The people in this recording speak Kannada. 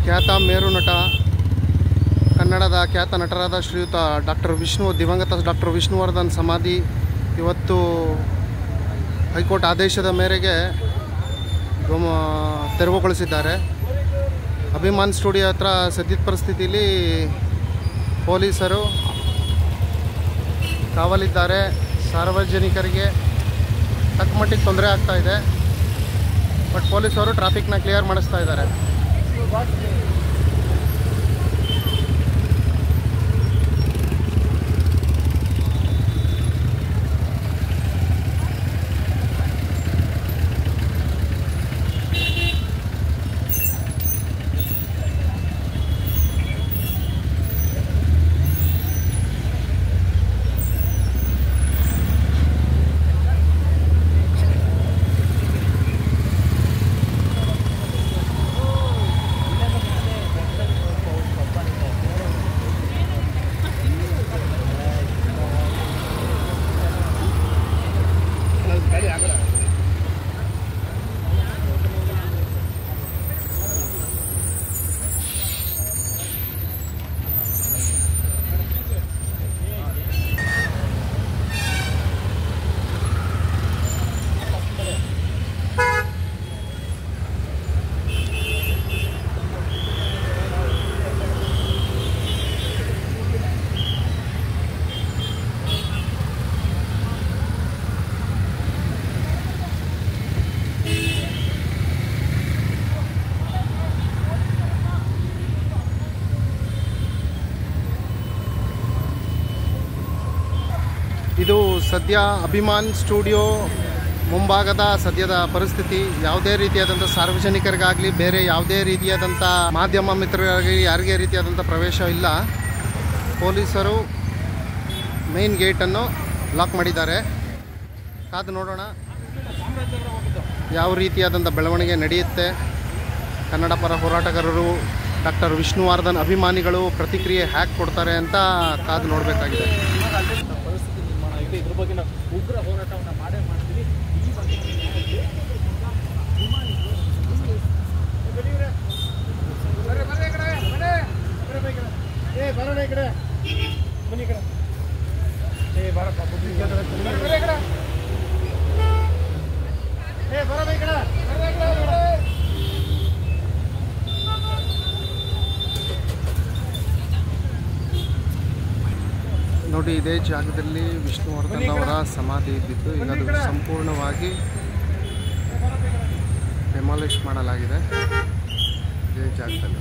ಖ್ಯಾತ ಮೇರು ನಟ, ಕನ್ನಡದ ಖ್ಯಾತ ನಟರಾದ ಶ್ರೀಯುತ ದಿವಂಗತ ಡಾಕ್ಟರ್ ವಿಷ್ಣುವರ್ಧನ್ ಸಮಾಧಿ ಇವತ್ತು ಹೈಕೋರ್ಟ್ ಆದೇಶದ ಮೇರೆಗೆ ತೆರವುಗೊಳಿಸಿದ್ದಾರೆ. ಅಭಿಮಾನ್ ಸ್ಟುಡಿಯೋ ಹತ್ರ ಸದ್ಯದ ಪರಿಸ್ಥಿತಿಯಲ್ಲಿ ಪೊಲೀಸರು ಕಾವಲಿದ್ದಾರೆ. ಸಾರ್ವಜನಿಕರಿಗೆ ತಕ್ಕ ಮಟ್ಟಿಗೆ ತೊಂದರೆ ಆಗ್ತಾ ಇದೆ. ಬಟ್ ಪೊಲೀಸರು ಟ್ರಾಫಿಕ್ನ ಕ್ಲಿಯರ್ ಮಾಡಿಸ್ತಾ ಇದ್ದಾರೆ. ಇದು ಸದ್ಯ ಅಭಿಮಾನ್ ಸ್ಟುಡಿಯೋ ಮುಂಭಾಗದ ಸದ್ಯದ ಪರಿಸ್ಥಿತಿ. ಯಾವುದೇ ರೀತಿಯಾದಂಥ ಸಾರ್ವಜನಿಕರಿಗಾಗಲಿ ಬೇರೆ ಯಾವುದೇ ರೀತಿಯಾದಂಥ ಮಾಧ್ಯಮ ಮಿತ್ರರಿಗಾಗಲಿ ಯಾರಿಗೇ ರೀತಿಯಾದಂಥ ಪ್ರವೇಶ ಇಲ್ಲ. ಪೊಲೀಸರು ಮೇನ್ ಗೇಟನ್ನು ಲಾಕ್ ಮಾಡಿದ್ದಾರೆ. ಕಾದು ನೋಡೋಣ ಯಾವ ರೀತಿಯಾದಂಥ ಬೆಳವಣಿಗೆ ನಡೆಯುತ್ತೆ. ಕನ್ನಡ ಪರ ಹೋರಾಟಗಾರರು, ಡಾಕ್ಟರ್ ವಿಷ್ಣುವರ್ಧನ್ ಅಭಿಮಾನಿಗಳು ಪ್ರತಿಕ್ರಿಯೆ ಹ್ಯಾಕ್ ಕೊಡ್ತಾರೆ ಅಂತ ಕಾದು ನೋಡಬೇಕಾಗಿದೆ. ಇದ್ರ ಬಗ್ಗೆ ನಾವು ಉಗ್ರ ಹೋರಾಟವನ್ನು ಮಾಡ್ತೀವಿ. ಈ ಬಗ್ಗೆ ನೋಡಿ, ಇದೇ ಜಾಗದಲ್ಲಿ ವಿಷ್ಣುವರ್ಧನ್ ಅವರ ಸಮಾಧಿ ಇದ್ದಿದ್ದು. ಈಗ ಅದು ಸಂಪೂರ್ಣವಾಗಿ ಡೆಮಾಲಿಷ್ ಮಾಡಲಾಗಿದೆ. ಇದೇ ಜಾಗದಲ್ಲಿ